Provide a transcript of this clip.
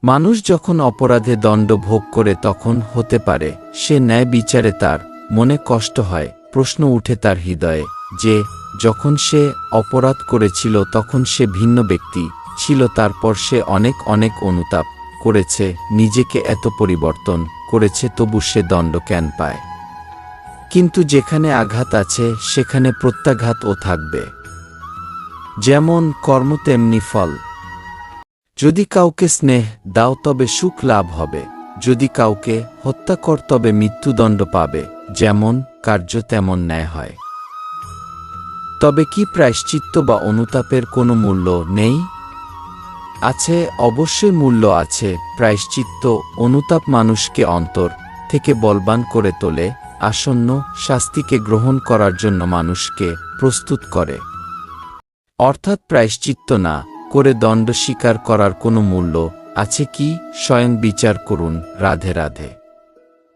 মানুষ যখন অপরাধে দণ্ড ভোগ করে তখন হতে পারে সে ন্যায় বিচারে তার মনে কষ্ট হয়, প্রশ্ন উঠে তার হৃদয়ে যে যখন সে অপরাধ করেছিল তখন সে ভিন্ন ব্যক্তি ছিল, তারপর সে অনেক অনেক অনুতাপ করেছে, নিজেকে এত পরিবর্তন করেছে, তবু সে দণ্ড কেন পায়? কিন্তু যেখানে আঘাত আছে সেখানে প্রত্যাঘাতও থাকবে। যেমন কর্ম তেমনি ফল। যদি কাউকে স্নেহ দাও তবে সুখ লাভ হবে, যদি কাউকে হত্যা কর তবে মৃত্যুদণ্ড পাবে। যেমন কার্য তেমন ন্যায় হয়। তবে কি প্রায়শ্চিত্ত বা অনুতাপের কোনো মূল্য নেই? আছে, অবশ্যই মূল্য আছে। প্রায়শ্চিত্ত অনুতাপ মানুষকে অন্তর থেকে বলবান করে তোলে, আসন্ন শাস্তিকে গ্রহণ করার জন্য মানুষকে প্রস্তুত করে। অর্থাৎ প্রায়শ্চিত্ত না করে দণ্ড স্বীকার করার কোনো মূল্য আছে কি? স্বয়ং বিচার করুন। রাধে রাধে।